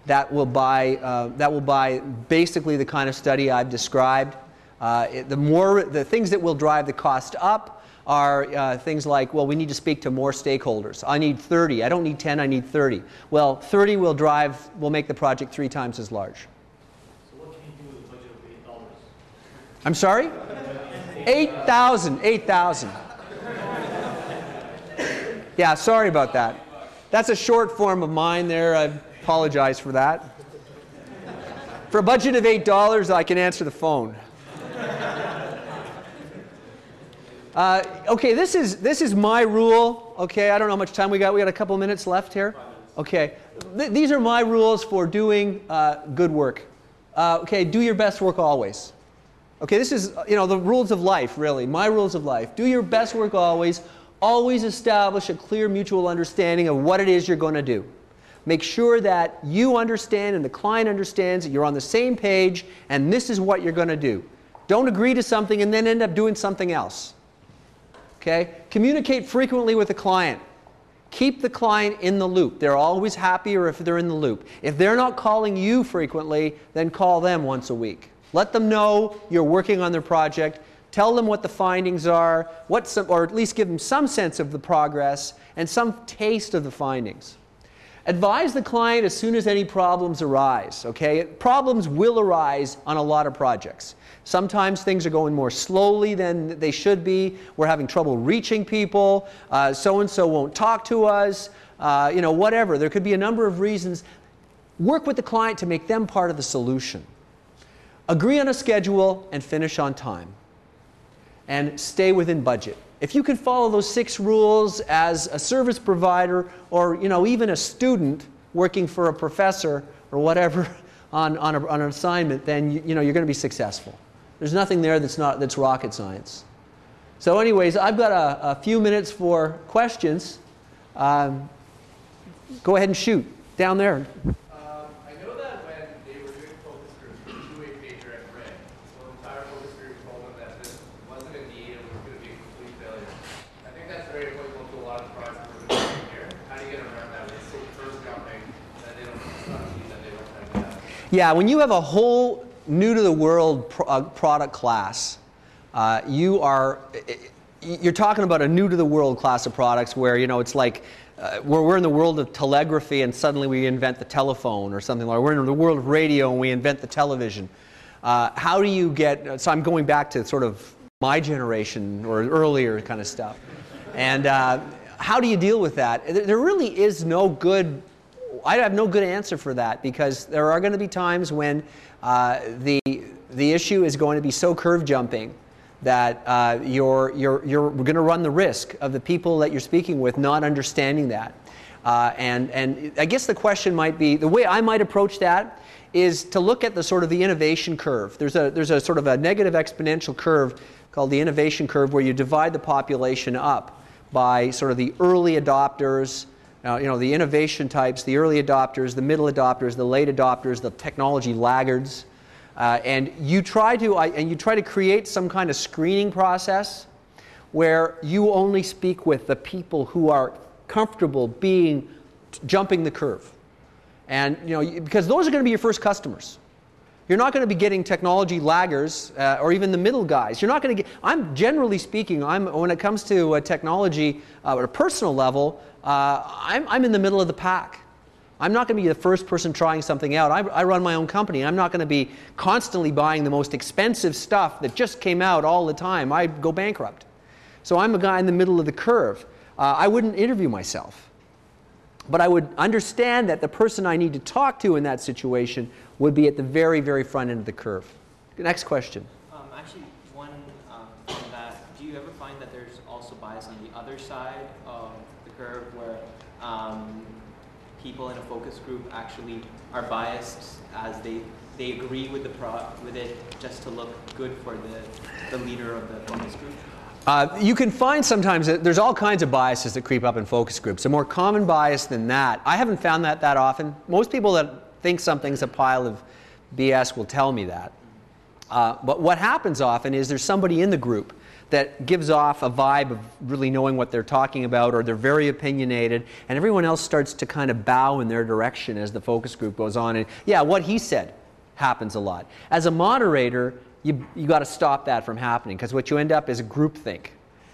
That will buy basically the kind of study I've described. The things that will drive the cost up are things like, well, we need to speak to more stakeholders. I need 30. I don't need 10. I need 30. Well, 30 will make the project 3 times as large. So what can you do with a budget of $8? I'm sorry? 8,000. 8,000. Yeah, sorry about that. That's a short form of mine there. I apologize for that. For a budget of $8, I can answer the phone. Okay, this is my rule. Okay, I don't know how much time we got. We got a couple minutes left here. Okay, these are my rules for doing good work. Okay, do your best work always. Okay, this is the rules of life, really. My rules of life. Do your best work always. Always establish a clear mutual understanding of what it is you're going to do. Make sure that you understand and the client understands that you're on the same page and this is what you're going to do. Don't agree to something and then end up doing something else. Okay? Communicate frequently with the client. Keep the client in the loop. They're always happier if they're in the loop. If they're not calling you frequently, then call them once a week. Let them know you're working on their project. Tell them what the findings are, or at least give them some sense of the progress and some taste of the findings. Advise the client as soon as any problems arise, okay? Problems will arise on a lot of projects. Sometimes things are going more slowly than they should be. We're having trouble reaching people. So-and-so won't talk to us. Whatever. There could be a number of reasons. Work with the client to make them part of the solution. Agree on a schedule and finish on time. And stay within budget. If you can follow those 6 rules as a service provider or even a student working for a professor or whatever on an assignment, then you're going to be successful. There's nothing there that's rocket science. So anyways, I've got a few minutes for questions. Go ahead and shoot. Down there. I know that when they were doing focus groups, the two-way pager at Red, so the entire focus group told them that this wasn't a need and was going to be a complete failure. I think that's very applicable to a lot of the products that we're doing here. How do you get around that? It's so curve jumping that they don't see that they don't try to get out. Yeah, when you have a whole new-to-the-world product class, you're talking about a new-to-the-world class of products where, it's like we're in the world of telegraphy and suddenly we invent the telephone or something like that. We're in the world of radio and we invent the television. How do you get, so I'm going back to sort of my generation or earlier kind of stuff. And how do you deal with that? There really is no good, I have no good answer for that because there are going to be times when the issue is going to be so curve jumping that you're going to run the risk of the people that you're speaking with not understanding that. And I guess the question might be, the way I might approach that is to look at the sort of the innovation curve. There's a sort of a negative exponential curve called the innovation curve where you divide the population up by sort of the early adopters, the innovation types, the early adopters, the middle adopters, the late adopters, the technology laggards. And you try to create some kind of screening process where you only speak with the people who are comfortable jumping the curve. And because those are going to be your first customers. You're not going to be getting technology laggers or even the middle guys. You're not going to get. I'm generally speaking. When it comes to technology at a personal level, I'm in the middle of the pack. I'm not going to be the first person trying something out. I run my own company. I'm not going to be constantly buying the most expensive stuff that just came out all the time. I'd go bankrupt. So I'm a guy in the middle of the curve. I wouldn't interview myself. But I would understand that the person I need to talk to in that situation would be at the very, very front end of the curve. Next question. Actually, one on that, do you ever find that there's also bias on the other side of the curve where people in a focus group actually are biased as they agree with with it just to look good for the leader of the focus group? You can find sometimes that there's all kinds of biases that creep up in focus groups. A more common bias than that, I haven't found that often. Most people that think something's a pile of BS will tell me that. But what happens often is there's somebody in the group that gives off a vibe of really knowing what they're talking about, or they're very opinionated, and everyone else starts to kind of bow in their direction as the focus group goes on. And yeah, what he said happens a lot. As a moderator, you got to stop that from happening, because what you end up is a groupthink.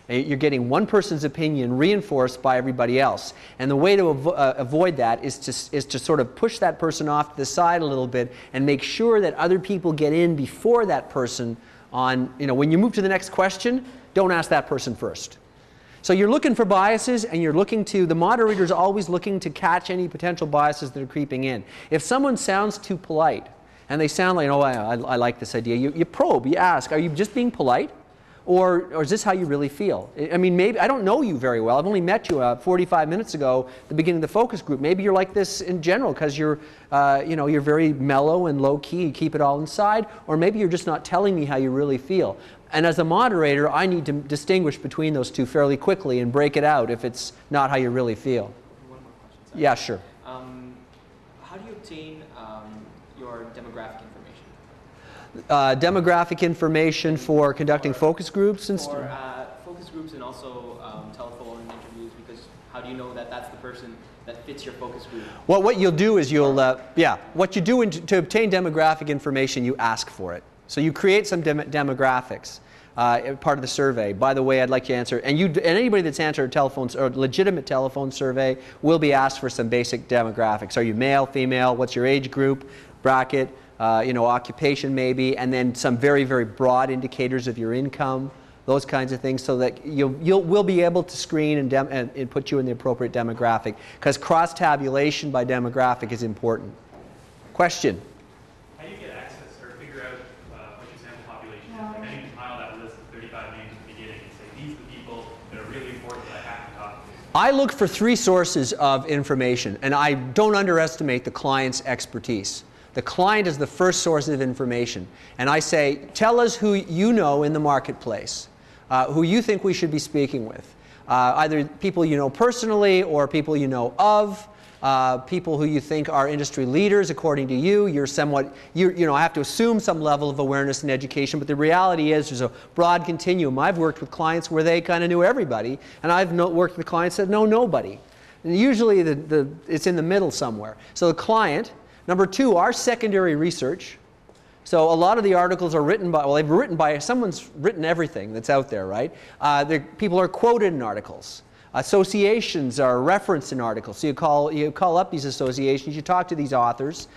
You're getting one person's opinion reinforced by everybody else. And the way to avoid that is to sort of push that person off to the side a little bit and make sure that other people get in before that person on, when you move to the next question, don't ask that person first. So you're looking for biases, and the moderator's always looking to catch any potential biases that are creeping in. If someone sounds too polite, and they sound like, I like this idea, you probe, you ask, are you just being polite? Or is this how you really feel? I mean, maybe, I don't know you very well. I've only met you 45 minutes ago at the beginning of the focus group. Maybe you're like this in general because you're very mellow and low-key. You keep it all inside. Or maybe you're just not telling me how you really feel. And as a moderator, I need to distinguish between those two fairly quickly and break it out if it's not how you really feel. One more question, sorry. Yeah, sure. How do you obtain your demographic information? Demographic information for conducting focus groups and For focus groups and also telephone interviews, because how do you know that that's the person that fits your focus group? Well, what you'll do is what you do to obtain demographic information, you ask for it. So you create some demographics. part of the survey. By the way, I'd like to answer, and anybody that's answered a telephone or legitimate telephone survey will be asked for some basic demographics. Are you male, female? What's your age group, bracket, occupation maybe, and then some very, very broad indicators of your income, those kinds of things, so that we'll be able to screen and put you in the appropriate demographic, because cross-tabulation by demographic is important. Question? How do you get access or figure out what your sample population is? Like, how do you compile that list of 35 names at the beginning and say, these are the people that are really important that I have to talk to? I look for 3 sources of information, and I don't underestimate the client's expertise. The client is the first source of information. And I say, tell us who you know in the marketplace, who you think we should be speaking with. Either people you know personally or people you know of, people who you think are industry leaders according to you. You're somewhat, I have to assume some level of awareness and education, but the reality is there's a broad continuum. I've worked with clients where they kind of knew everybody, and I've worked with clients that know nobody. And usually it's in the middle somewhere. So the client. Number 2, our secondary research. So a lot of the articles are written by, well, they've written by, someone's written everything that's out there, right? People are quoted in articles. Associations are referenced in articles. So you call up these associations, you talk to these authors,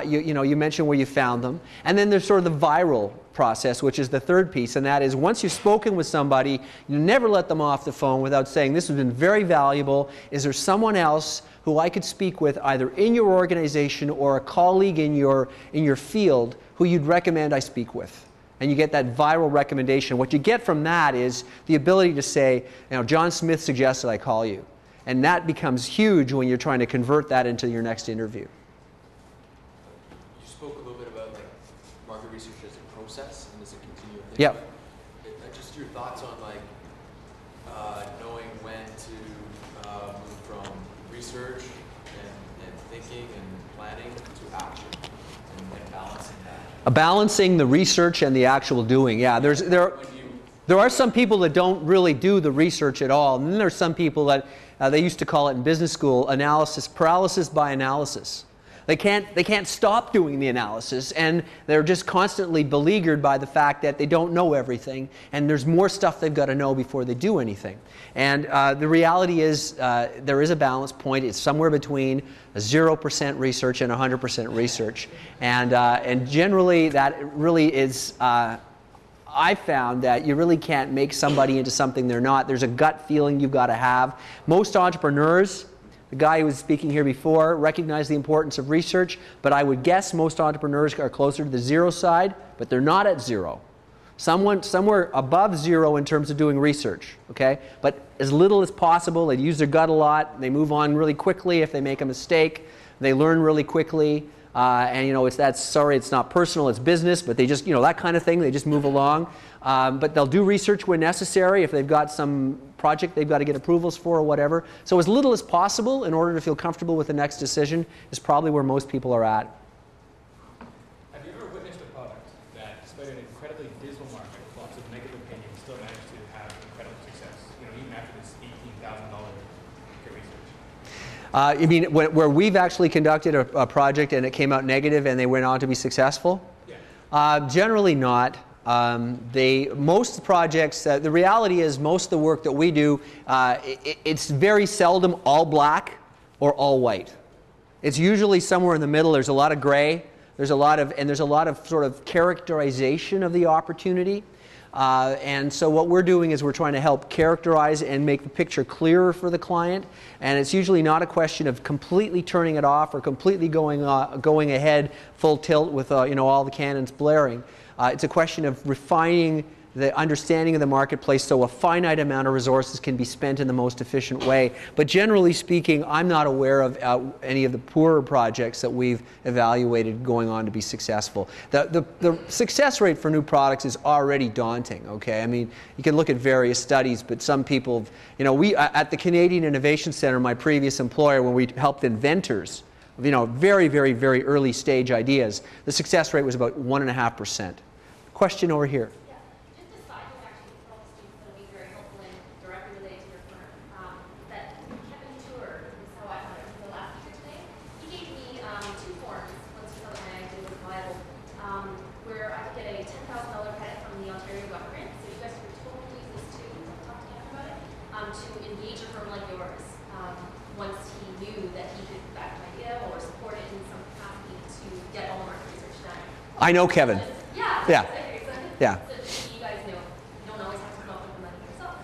you mention where you found them. And then there's sort of the viral process, which is the third piece, and that is once you've spoken with somebody, you never let them off the phone without saying, this has been very valuable. Is there someone else who I could speak with either in your organization or a colleague in your field who you'd recommend I speak with? And you get that viral recommendation. What you get from that is the ability to say, John Smith suggested I call you. And that becomes huge when you're trying to convert that into your next interview. You spoke a little bit about market research as a process and as a continual thing. Yep. Just your thoughts on knowing when to move from research and thinking and planning to action and balancing that. Balancing the research and the actual doing. Yeah, there are some people that don't really do the research at all, and then there's some people that they used to call it in business school paralysis by analysis. They can't stop doing the analysis, and they're just constantly beleaguered by the fact that they don't know everything, and there's more stuff they've got to know before they do anything. And the reality is there is a balance point. It's somewhere between 0% research and 100% research. And generally that really is, I found that you really can't make somebody into something they're not. There's a gut feeling you've got to have. Most entrepreneurs, the guy who was speaking here before, recognize the importance of research, but I would guess most entrepreneurs are closer to the 0 side, but they're not at 0. Somewhere above 0 in terms of doing research, okay? But as little as possible. They use their gut a lot. They move on really quickly if they make a mistake. They learn really quickly. It's not personal, it's business, but they just, that kind of thing, they just move along. But they'll do research when necessary if they've got some project they've got to get approvals for or whatever. So as little as possible in order to feel comfortable with the next decision is probably where most people are at. Have you ever witnessed a product that, despite an incredibly dismal market with lots of negative opinions, still managed to have incredible success, even after this $18,000 research? You mean where we've actually conducted a project and it came out negative and they went on to be successful? Yeah. Generally not. Most projects, the reality is most of the work that we do, it's very seldom all black or all white. It's usually somewhere in the middle. There's a lot of gray. There's a lot of sort of characterization of the opportunity. And so what we're doing is we're trying to help characterize and make the picture clearer for the client. And it's usually not a question of completely turning it off or completely going ahead full tilt with all the cannons blaring. It's a question of refining the understanding of the marketplace so a finite amount of resources can be spent in the most efficient way. But generally speaking, I'm not aware of any of the poorer projects that we've evaluated going on to be successful. The success rate for new products is already daunting, okay? I mean, you can look at various studies, but some people, we at the Canadian Innovation Centre, my previous employer, when we helped inventors, very, very, very early stage ideas, the success rate was about 1.5%. Question over here. Yeah, just a side note actually for all the students that'll be very helpful and directly related to your firm. That Kevin Tour is how I found it from the last teacher today. He gave me 2 forms once he thought my idea was viable, where I could get a $10,000 credit from the Ontario government. So he I know Kevin. Yeah. Yeah. Okay, so, Yeah. so just so you guys know, you don't always have to come up with the money yourself.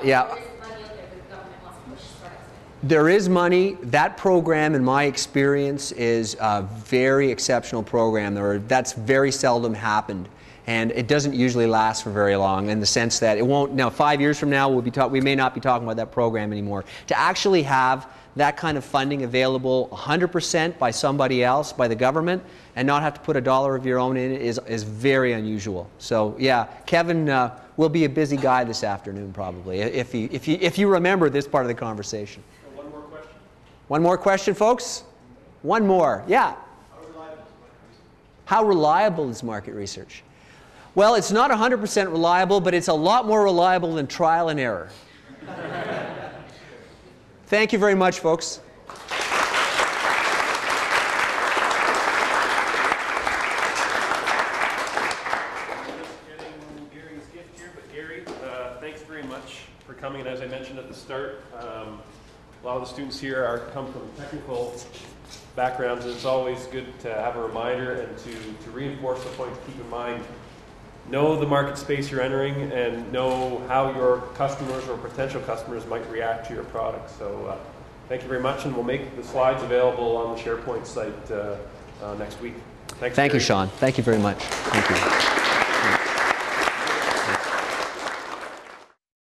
Yeah. There is money out there that the government wants to push startups with. There is money. That program, in my experience, is a very exceptional program. That's very seldom happened. And it doesn't usually last for very long in the sense that it won't. Now, 5 years from now, we may not be talking about that program anymore. To actually have that kind of funding available 100% by somebody else, by the government, and not have to put a dollar of your own in it is very unusual. So, yeah, Kevin will be a busy guy this afternoon probably, if you remember this part of the conversation. One more question. One more question, folks? One more. Yeah. How reliable is market research? Well, it's not 100% reliable, but it's a lot more reliable than trial and error. Thank you very much, folks. Getting Gary's gift here, but Gary, thanks very much for coming. And as I mentioned at the start, a lot of the students here come from technical backgrounds, and it's always good to have a reminder and to reinforce the point to keep in mind. Know the market space you're entering and know how your customers or potential customers might react to your product. So thank you very much, and we'll make the slides available on the SharePoint site next week. Thanks, Thank you, Gary. Sean. Thank you very much. Thank you.